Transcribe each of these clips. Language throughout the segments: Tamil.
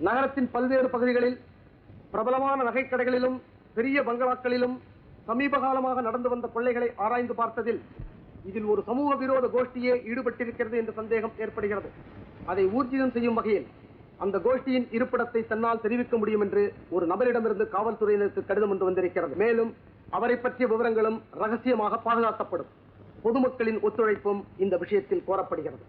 நகரத்தின் பல்வேறு பகுதிகளில் பிரபலமான நகைக்கடைகளிலும் பெரிய பங்களாக்களிலும் சமீப காலமாக நடந்து வந்த கொள்ளைகளை ஆராய்ந்து பார்த்ததில் இதில் ஒரு சமூக விரோத கோஷ்டியே ஈடுபட்டிருக்கிறது என்ற சந்தேகம் ஏற்படுகிறது. அதை ஊர்ஜிதம் செய்யும் வகையில் அந்த கோஷ்டியின் இருப்பிடத்தை தன்னால் தெரிவிக்க முடியும் என்று ஒரு நபரிடமிருந்து காவல்துறையினருக்கு கடிதம் ஒன்று வந்திருக்கிறது. மேலும் அவரை பற்றிய விவரங்களும் ரகசியமாக பாதுகாக்கப்படும். பொதுமக்களின் ஒத்துழைப்பும் இந்த விஷயத்தில் கோரப்படுகிறது.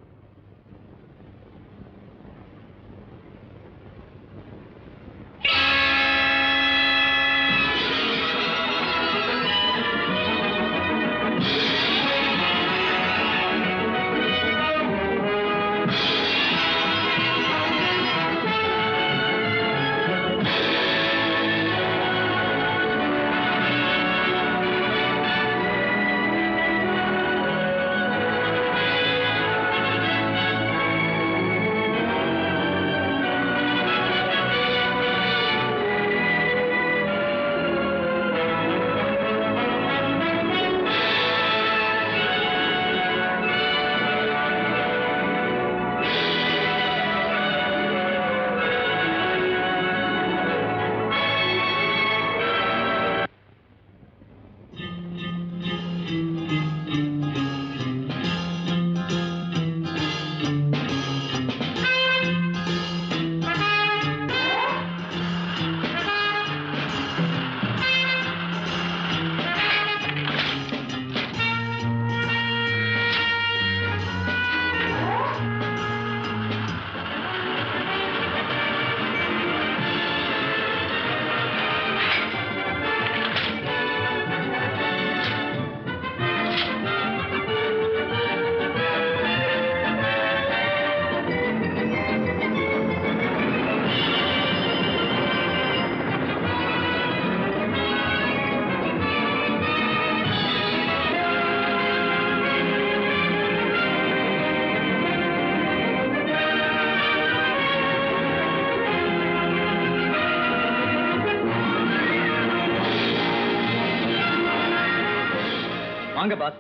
வாங்க பாஸ்.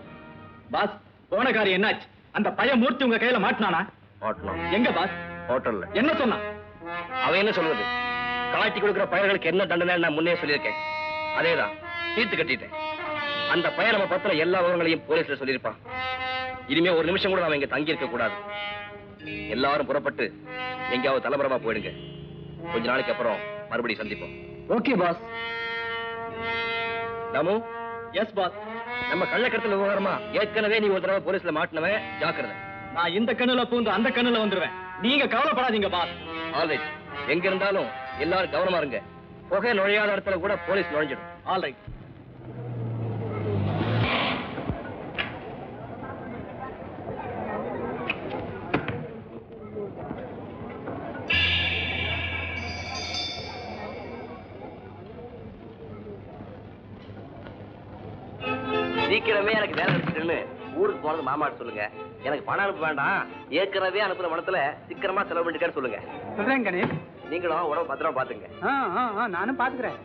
பாஸ், போன காரியம் என்னாச்சு? அந்த பையன் மூர்த்தி உங்க கையில மாட்டினானா? மாட்டலாம். எங்க பாஸ்? ஹோட்டல்ல. என்ன சொன்னான்? அவன் என்ன சொல்வது? காட்டி கொடுக்கிற பயல்களுக்கு என்ன தண்டனை நான் முன்னே சொல்லியிருக்கேன். அதேதான், தீர்த்து கட்டிட்டேன். அந்த பையன் நம்ம பத்திர எல்லா விவரங்களையும் போலீஸ்ல சொல்லியிருப்பான். இனிமே ஒரு நிமிஷம் கூட நாம இங்க தங்கி இருக்க கூடாது. எல்லாரும் புறப்பட்டு எங்கேயாவது தலைமுறமா போயிடுங்க. கொஞ்ச நாளைக்கு அப்புறம் மறுபடியும் சந்திப்போம். Okay boss. நமு. Yes boss. நம்ம கள்ளக்கடத்தல் விவகாரமா ஏற்கனவே நீ ஒரு தடவை போலீஸ்ல மாட்டினவன், ஜாக்கிரதை. நான் இந்த கண்ணுல பூந்து அந்த கண்ணுல வந்துருவேன். நீங்க கவலைப்படாதீங்க பாஸ். ஆல்ரைட். எங்க இருந்தாலும் எல்லாரும் கவனமா இருங்க. புகை நுழையாத இடத்துல கூட போலீஸ் நுழைஞ்சிடும். ஆல்ரைட். சீக்கிரமே எனக்கு வேலை கிடைச்சிட்டுன்னு ஊருக்கு போனது மாமாட்டு சொல்லுங்க. எனக்கு பணம் அனுப்ப வேண்டாம். ஏற்கனவே அனுப்புற பணத்துல சீக்கிரமா செலவு பண்ணிட்டேன்னு சொல்லுங்க. சொல்றேன் கணேஷ். நீங்களும் உடம்பு பத்திரமா பாத்துங்க. நானும் பாத்துக்கிறேன்.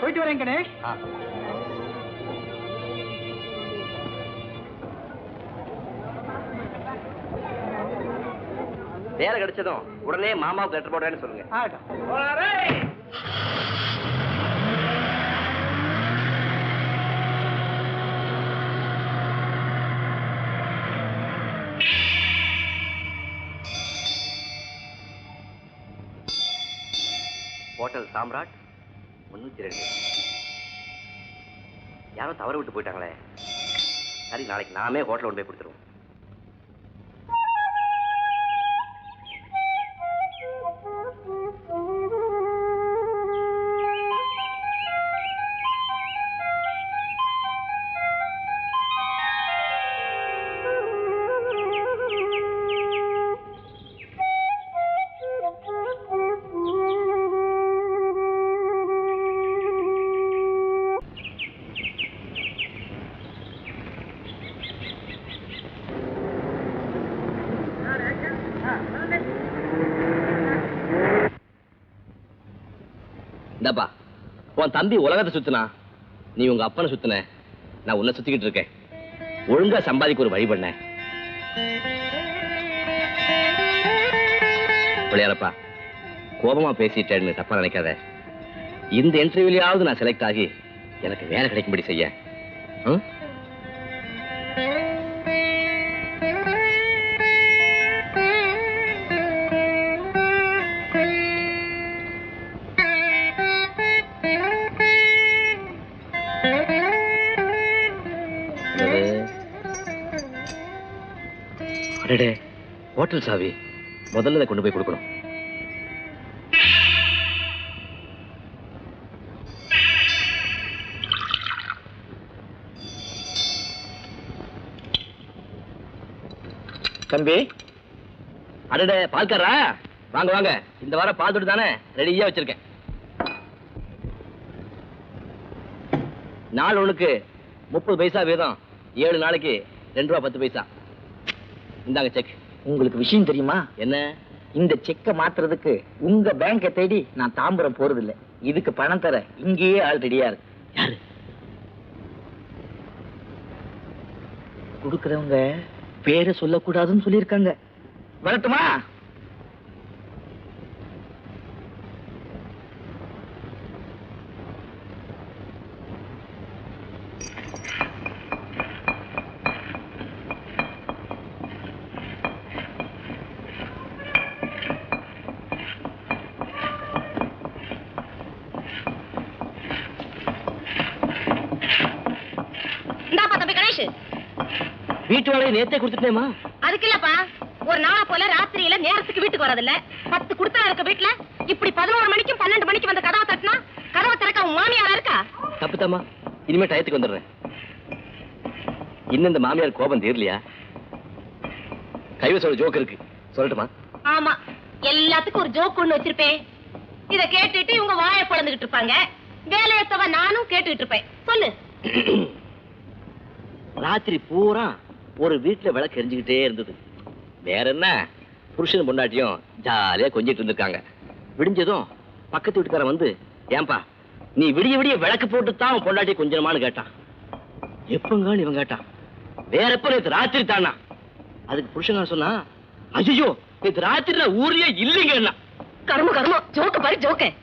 போயிட்டு வரேன் கணேஷ். வேலை கிடைச்சதும் உடனே மாமாவுக்கு லெட்டர் போடுறேன்னு சொல்லுங்க. ஹோட்டல் சாம்ராட் 302. யாரோ தவறு விட்டு போயிட்டாங்களே. சரி, நாளைக்கு நாமே ஹோட்டல் கொண்டு போய் கொடுத்துருவோம். இந்தப்பா, உன் தம்பி உலகத்தை சுத்தினா, நீ உங்க அப்பனை சுத்தின, நான் உன்னை சுத்திக்கிட்டு இருக்கேன். ஒழுங்கா சம்பாதிக்க ஒரு வழி பண்ண. விளையாடப்பா, கோபமா பேசிட்டேன்னு தப்பா நினைக்காத. இந்த இன்டர்வியூலயாவது நான் செலக்ட் ஆகி எனக்கு வேலை கிடைக்கும்படி செய்ய. அடடே, ஹோட்டல் சாவி. முதல்ல கொண்டு போய் கொடுக்கணும். தம்பி, அடடே பால்காரா, வாங்க வாங்க. இந்த வாரம் பால் தொட்டு தானே ரெடியா வச்சிருக்கேன். நாள் ஒண்ணுக்கு 30 பைசா வீதம், 7 நாளைக்கு 2 ரூபா 10 பைசா. இந்தாங்க செக். உங்களுக்கு விஷயம் தெரியுமா? என்ன? இந்த செக்கை மாத்துறதுக்கு உங்க பேங்கை தேடி நான் தாம்பரம் போறது இல்ல. இதுக்கு பணம் தர இங்கேயே ஆள் ரெடியா இருக்கு. யாரு? கொடுக்கறவங்க பேரை சொல்லக்கூடாதுன்னு சொல்லியிருக்காங்க. வரட்டுமா? வீட்டு வேலையை நேத்தே கொடுத்துட்டேமா? அதுக்கு இல்லப்பா, ஒரு நாளா போல ராத்திரியில நேரத்துக்கு வீட்டுக்கு வரதில்ல. 10 குடுத்தா இருக்க வீட்டுல இப்படி 11 மணிக்கும் 12 மணிக்கு வந்து கதவை தட்டினா கதவை திறக்க உன் மாமியாரா இருக்கா? தப்புதாமா, இனிமே டயத்துக்கு வந்துடுறேன். இன்னும் இந்த மாமியார் கோபம் தீரலையா? கைவசோட ஜோக் இருக்கு, சொல்லட்டுமா? ஆமா, எல்லாத்துக்கும் ஒரு ஜோக் ஒண்ணு வச்சிருப்பேன். இத கேட்டுட்டு இவங்க வாயை பொழந்துகிட்டு இருப்பாங்க. வேலையத்தவ நானும் கேட்டுக்கிட்டு இருப்பேன். சொல்லு. ராத்திரி பூரா ஒரு வீட்டுல விளக்கு எரிஞ்சுக்கிட்டே இருந்தது. வேற என்ன, புருஷன் பொண்டாட்டியும் ஜாலியா கொஞ்சிட்டு இருந்திருக்காங்க. விடிஞ்சதும் பக்கத்து வீட்டுக்காரன் வந்து, ஏன்பா நீ விடிய விடிய விளக்கு போட்டுத்தான் பொண்டாட்டி கொஞ்சமானு கேட்டான். எப்பங்கான்னு இவன் கேட்டான். வேற எப்ப? நேற்று ராத்திரி தானா. அதுக்கு புருஷன் சொன்னா, ஐயோ நேற்று ராத்திரி ஊர்லயே இல்லைங்க. கர்ம கர்மம், ஜோக்க பாரு ஜோக்க.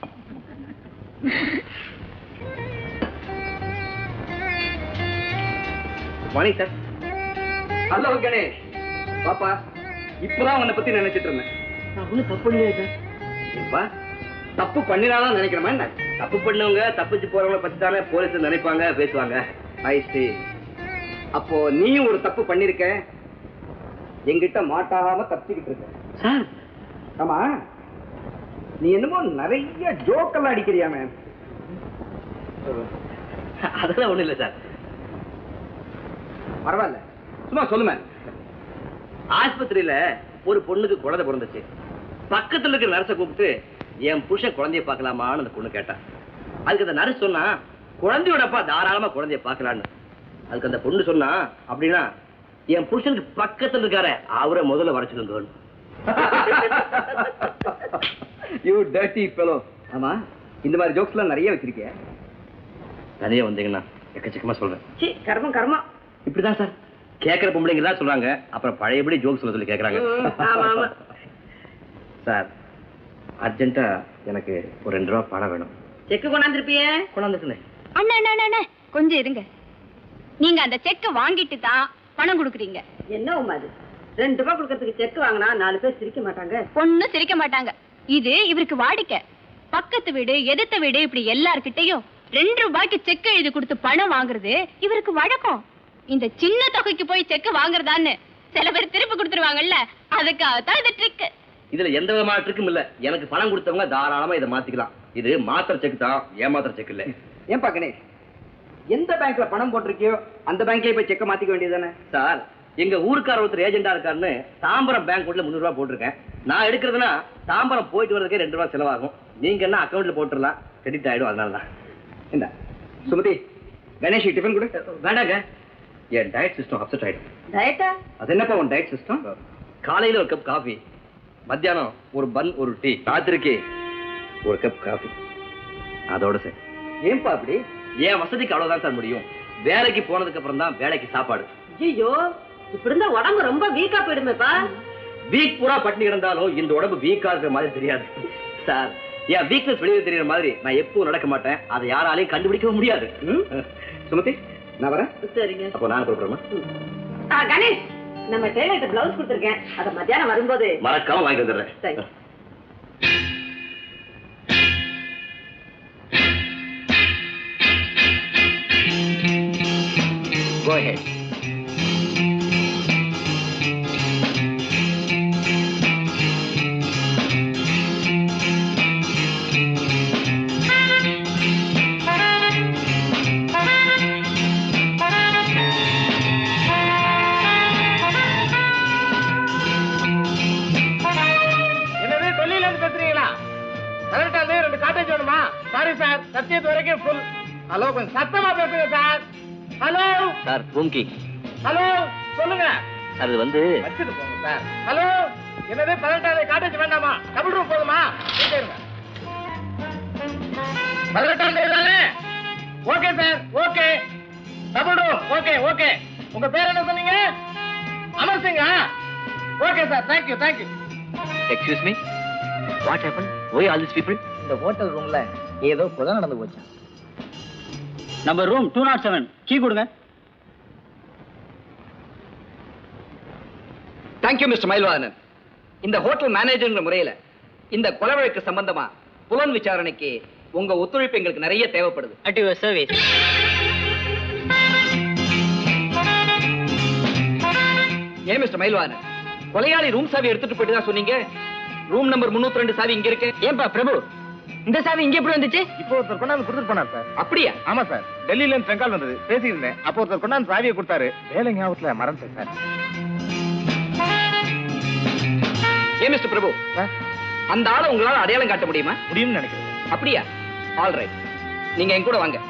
வணக்கம் சார். ஹலோ கணேஷ். பாப்பா, இப்பதான் உன்னை பத்தி நினைச்சிட்டு இருந்தேன். நான் ஒன்னும் தப்பு இல்லையா சார்? ஏப்பா, தப்பு பண்ணினாலும் நினைக்கிறமா என்ன? தப்பு பண்ணவங்க தப்பிச்சு போறவங்கள பத்தி தானே போலீஸ் நினைப்பாங்க, பேசுவாங்க. ஐசி. அப்போ நீயும் ஒரு தப்பு பண்ணிருக்க, எங்கிட்ட மாட்டாம தப்பிச்சுக்கிட்டு இருக்க. சார், ஆமா, நீ என்னமோ நிறைய ஜோக்கெல்லாம் அடிக்கிறியாமே. அதெல்லாம் ஒண்ணு இல்ல சார். பரவாயில்ல, சும்மா சொல்லுமே. ஆஸ்பத்திரியில ஒரு பொண்ணுக்கு குழந்தை பிறந்துச்சு. பக்கத்துல இருக்கிற நர்ஸை கூப்பிட்டு, என் புருஷன் குழந்தைய பார்க்கலாமான்னு அந்த பொண்ணு கேட்டான். அதுக்கு அந்த நர்ஸ் சொன்னா, குழந்தையோடப்பா தாராளமா குழந்தைய பார்க்கலான்னு. அதுக்கு அந்த பொண்ணு சொன்னா, அப்படின்னா என் புருஷனுக்கு பக்கத்துல இருக்காரு அவரை முதல்ல வரைச்சிருந்தோம். You dirty fellow. ஆமா, இந்த மாதிரி ஜோக்ஸ் எல்லாம் நிறைய வச்சிருக்கே. நிறைய வந்தீங்கன்னா எக்கச்சக்கமா சொல்றேன். கர்மம் கர்மம். இப்படிதான் சார், கேட்கிற பொம்பளைங்க தான் சொல்றாங்க, அப்புறம் பழையபடி ஜோக் சொல்ல சொல்லி கேட்கறாங்க. சார், அர்ஜென்ட்டா எனக்கு ஒரு 2 ரூபா பணம் வேணும். செக்கு கொண்டாந்துருப்பியே? கொண்டாந்துருக்கேன். அண்ணா கொஞ்சம் இருங்க. நீங்க அந்த செக்க வாங்கிட்டு தான் பணம் கொடுக்குறீங்க. என்ன உமாது, 2 ரூபாய் கொடுக்கறதுக்கு செக் வாங்கினா 4 பேர் சிரிக்க மாட்டாங்க? ஒன்னும் சிரிக்க மாட்டாங்க. இது இவருக்கு வாடிக்கை. பக்கத்து வீடு, எதிர்த்த வீடு, இப்படி எல்லார்கிட்டையும் 2 ரூபாய்க்கு செக் எழுதி கொடுத்து பணம் வாங்குறது இவருக்கு வழக்கம். இந்த சின்ன தொகைக்கு போய் செக் வாங்குறதான்னு சில பேர் திருப்பி கொடுத்துருவாங்கல்ல, அதுக்காகத்தான் இந்த ட்ரிக். இதுல எந்த விதமான ட்ரிக்கும் இல்ல. எனக்கு பணம் கொடுத்தவங்க தாராளமா இதை மாத்திக்கலாம். இது மாத்திர செக் தான், ஏமாத்திர செக் இல்ல. ஏன்பா கணேஷ், எந்த பேங்க்ல பணம் போட்டிருக்கியோ அந்த பேங்க்லயே போய் செக்க மாத்திக்க வேண்டியதானே? சார், எங்க ஊருக்கார ஒருத்தர் ஏஜென்டா இருக்காருன்னு தாம்பரம் பேங்க் உள்ள 300 ரூபாய் போட்டிருக்கேன். நான் எடுக்கிறதுனா தாம்பரம் போயிட்டு வரதுக்கே 2 ரூபாய் செலவாகும். நீங்க என்ன அக்கௌண்ட்ல போட்டுடலாம், கிரெடிட் ஆயிடும். அதனாலதான். இந்த சுமதி, கணேஷ் டிஃபன் கொடு. வேண்டாங்க, என் டயட் சிஸ்டம் அப்செட் ஆயிடும். டயட்டா? அது என்னப்பா உன் டயட் சிஸ்டம்? காலையில ஒரு கப் காஃபி, மத்தியானம் ஒரு பன் ஒரு டீ, ராத்திரிக்கு ஒரு கப் காஃபி. அதோட சரி. ஏன்பா அப்படி? என் வசதிக்கு அவ்வளவுதான் சார் முடியும். வேலைக்கு போனதுக்கு அப்புறம் தான் வேலைக்கு சாப்பாடு. ஐயோ, இப்படி இருந்தா உடம்பு ரொம்ப வீக்கா போயிடுமேப்பா. வீக் பூரா பட்டினி கிடந்தாலும் இந்த உடம்பு வீக்கா இருக்கிற மாதிரி தெரியாது சார். என் வீக்னஸ் வெளியே தெரியற மாதிரி நான் எப்பவும் நடக்க மாட்டேன். அதை யாராலையும் கண்டுபிடிக்கவும் முடியாது. சுமதி, நான் வரேன். சரிங்க. அப்போ நான் கொடுக்குறேமா? கணேஷ், நம்ம டெய்லர்ட்ட பிளவுஸ் கொடுத்துருக்கேன். அத மத்தியானம் வரும்போது மறக்காம வாங்கிட்டு வந்துடுறேன். சரி. Go ahead. என்னது டெல்லியில இருந்து பேசுறீங்களா? கரெக்டா ரெண்டு காட்டேஜ் வேணுமா? சாரி சார், சத்தியத்து வரைக்கும் ஃபுல். ஹலோ, கொஞ்சம் சத்தமா பேசுங்க sir. Hello sir, room key. Hello, சொல்லுங்க. அது வந்து வச்சுட்டு போங்க சார். ஹலோ, என்னது 18 காட்டேஜ் வேண்டாமா? டபுள் ரூம் போதுமா? கேளுங்க. 18 தானே? Okay sir, okay. Double room, okay okay. உங்க பேர் என்ன சொன்னீங்க? அமர் சிங்கா? Okay sir, thank you thank you. Excuse me, what happen? Why all this people? இந்த ஹோட்டல் ரூம்ல ஏதோ புதை நடந்து போச்சு. நம்ம ரூம் 207 கீ கொடுங்க. Thank you mister Mayilvathanan. இந்த ஹோட்டல் மேனேஜர்ங்கிற முறையில இந்த கொலை வழக்கு சம்பந்தமா புலன் விசாரணைக்கு உங்க ஒத்துழைப்பு எங்களுக்கு நிறைய தேவைப்படுது. At your service. ஏன் மிஸ்டர் மயில்வாதனன், கொலையாளி ரூம் சாவி எடுத்துட்டு போயிட்டு தான் சொன்னீங்க. ரூம் நம்பர் 302 சாவி இங்க இருக்கு. ஏன்பா பிரபு, இந்த சாவி இங்க எப்படி வந்துச்சு? இப்போ ஒருத்தர் கொண்டாந்து கொடுத்துட்டு போனார் சார். அப்படியா? ஆமா சார், டெல்லியில இருந்து செங்கால் வந்தது, பேசியிருந்தேன். அப்போ ஒருத்தர் கொண்டாந்து சாவியை கொடுத்தாரு. வேலை ஞாபகத்துல மறந்துட்டேன் சார். ஏன் மிஸ்டர் பிரபு, அந்த ஆளை உங்களால அடையாளம் காட்ட முடியுமா? முடியும்னு நினைக்கிறேன். அப்படியா? ஆல் ரைட், நீங்க என் கூட வாங்க.